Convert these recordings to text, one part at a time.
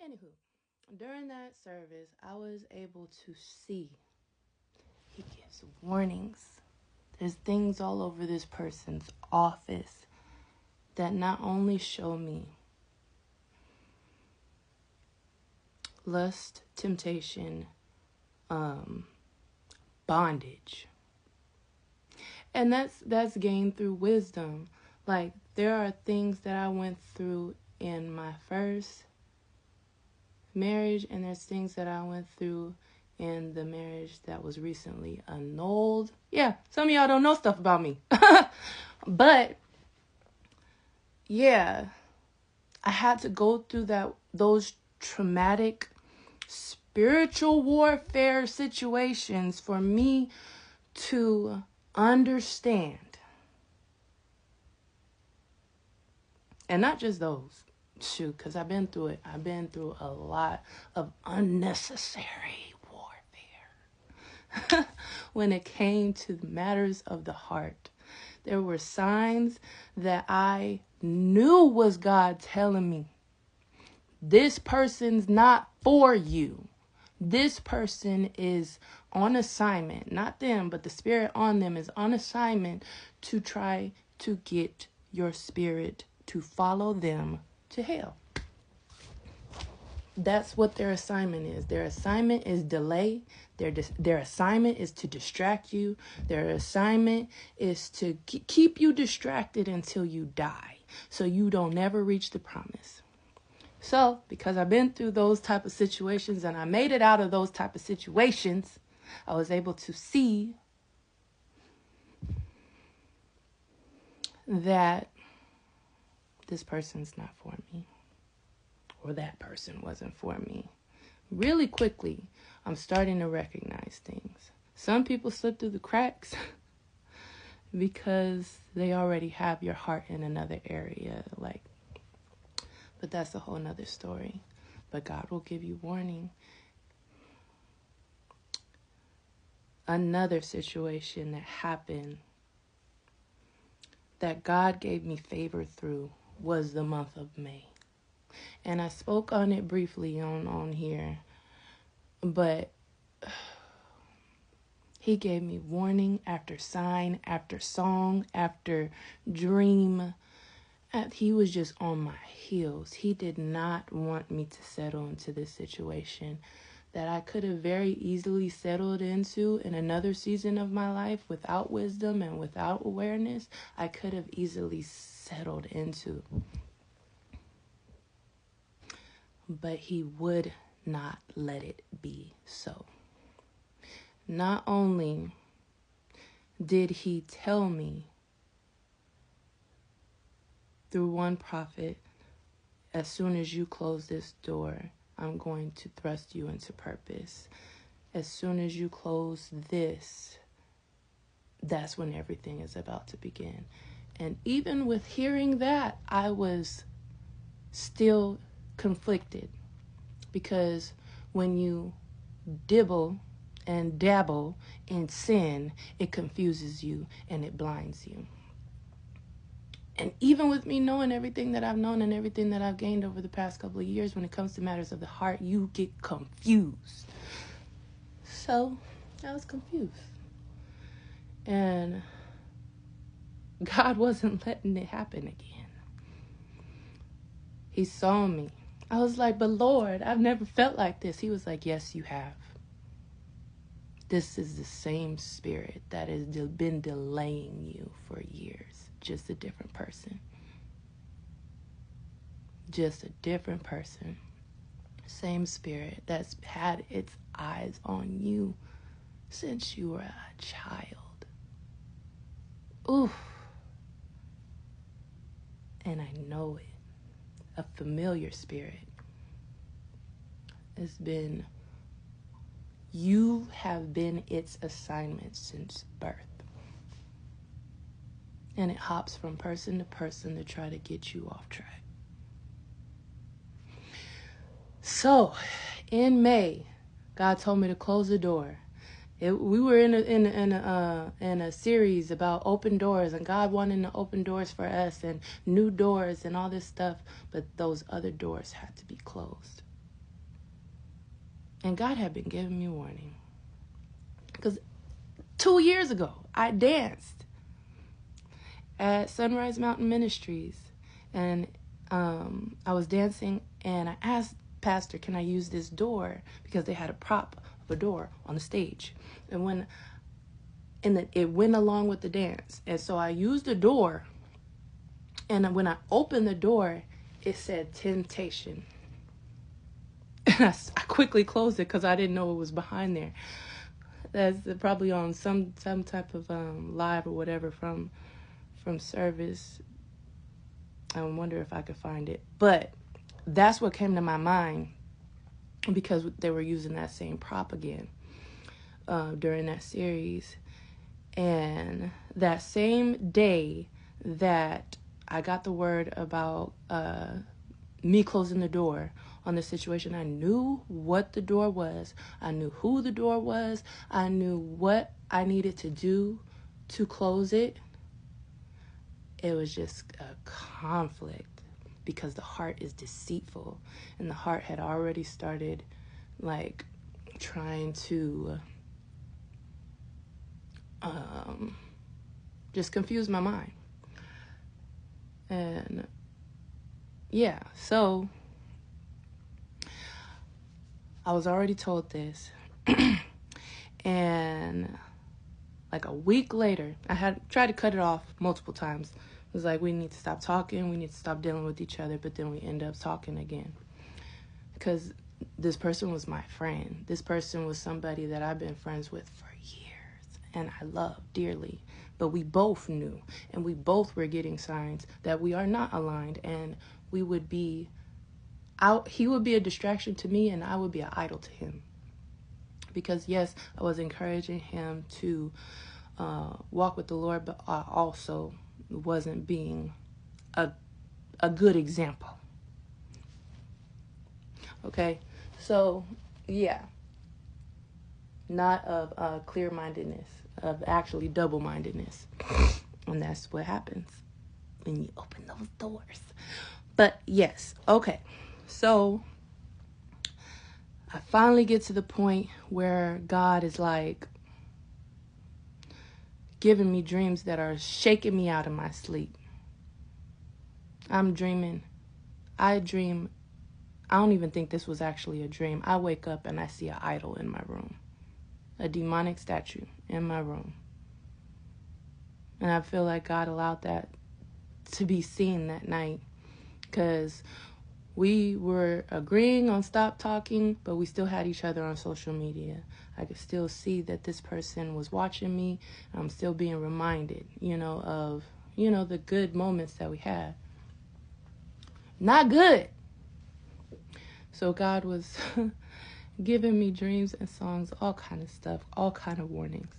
Anywho, during that service, I was able to see he gives warnings. There's things all over this person's office that not only show me lust, temptation, bondage. And that's gained through wisdom. Like, there are things that I went through in my first marriage, and there's things that I went through in the marriage that was recently annulled. Yeah, some of y'all don't know stuff about me. But yeah, I had to go through those traumatic spiritual warfare situations for me to understand. And not just those. Shoot, because I've been through it. I've been through a lot of unnecessary warfare. When it came to matters of the heart, there were signs that I knew was God telling me, this person's not for you. This person is on assignment. Not them, but the spirit on them is on assignment to try to get your spirit to follow them to hell. That's what their assignment is. Their assignment is delay. Their assignment is to distract you. Their assignment is to keep you distracted until you die, so you don't never reach the promise. So, because I've been through those type of situations and I made it out of those type of situations, I was able to see that this person's not for me, or that person wasn't for me. Really quickly, I'm starting to recognize things. Some people slip through the cracks because they already have your heart in another area, but that's a whole nother story. But God will give you warning. Another situation that happened that God gave me favor through was the month of May. And I spoke on it briefly on here, but he gave me warning after sign, after song, after dream. He was just on my heels. He did not want me to settle into this situation that I could have very easily settled into in another season of my life without wisdom and without awareness. I could have easily settled into. But he would not let it be so. Not only did he tell me through one prophet, as soon as you close this door, I'm going to thrust you into purpose. As soon as you close this, that's when everything is about to begin. And even with hearing that, I was still conflicted, because when you dibble and dabble in sin, it confuses you and it blinds you. And even with me knowing everything that I've known and everything that I've gained over the past couple of years, when it comes to matters of the heart, you get confused. So I was confused. And God wasn't letting it happen again. He saw me. I was like, but Lord, I've never felt like this. He was like, yes, you have. This is the same spirit that has been delaying you for years. Just a different person. Just a different person. Same spirit that's had its eyes on you since you were a child. Oof. And I know it. A familiar spirit. You have been its assignment since birth. And it hops from person to person to try to get you off track. So, in May, God told me to close the door. We were in a series about open doors, and God wanted to open doors for us and new doors and all this stuff, but those other doors had to be closed. And God had been giving me warning. Because 2 years ago, I danced at Sunrise Mountain Ministries. And I was dancing, and I asked Pastor, can I use this door? Because they had a prop of a door on the stage. And it went along with the dance. And so I used the door. And when I opened the door, it said temptation. And I quickly closed it because I didn't know it was behind there. That's probably on some type of live or whatever from service. I wonder if I could find it. But that's what came to my mind because they were using that same prop again during that series. And that same day that I got the word about me closing the door on the situation, I knew what the door was. I knew who the door was. I knew what I needed to do to close it. It was just a conflict because the heart is deceitful, and the heart had already started like trying to just confuse my mind. And yeah, so I was already told this. And like a week later, I had tried to cut it off multiple times. It was like, we need to stop talking. We need to stop dealing with each other. But then we end up talking again. Because this person was my friend. This person was somebody that I've been friends with for years. And I love dearly. But we both knew. And we both were getting signs that we are not aligned. And we would be out. He would be a distraction to me, and I would be an idol to him. Because yes, I was encouraging him to walk with the Lord, but I also wasn't being a good example. Okay, so yeah, not of clear-mindedness, of actually double-mindedness. And that's what happens when you open those doors. But yes, okay, so I finally get to the point where God is like giving me dreams that are shaking me out of my sleep. I'm dreaming. I dream. I don't even think this was actually a dream. I wake up and I see an idol in my room. A demonic statue in my room. And I feel like God allowed that to be seen that night. Because we were agreeing on stop talking, but we still had each other on social media. I could still see that this person was watching me. I'm still being reminded, of, the good moments that we had. Not good. So God was giving me dreams and songs, all kind of stuff, all kind of warnings.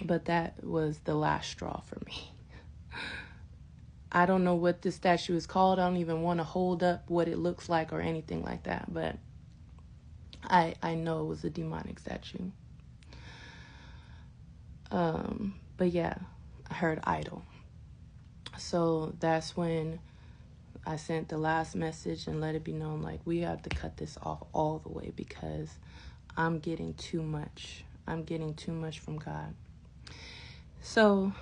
But that was the last straw for me. I don't know what this statue is called. I don't even want to hold up what it looks like or anything like that. But I know it was a demonic statue. But yeah, I heard idol. So that's when I sent the last message and let it be known, like, we have to cut this off all the way because I'm getting too much. I'm getting too much from God. So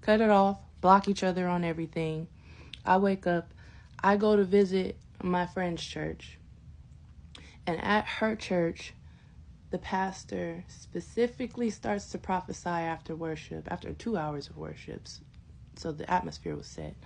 cut it off, block each other on everything. I wake up, I go to visit my friend's church. And at her church, the pastor specifically starts to prophesy after worship, after 2 hours of worships. So the atmosphere was set.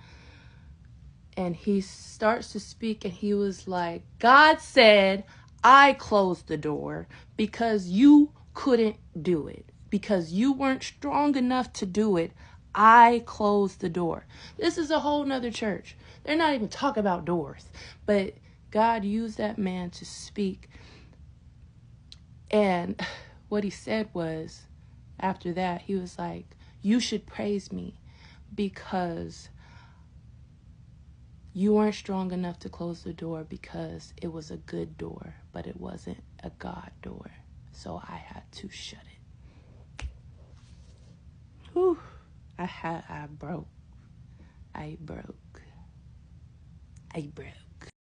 And he starts to speak, and he was like, God said, I closed the door because you couldn't do it. Because you weren't strong enough to do it, I closed the door. This is a whole nother church. They're not even talking about doors. But God used that man to speak. And what he said was, after that, he was like, you should praise me because you weren't strong enough to close the door because it was a good door, but it wasn't a God door. So I had to shut it. Whew. I broke.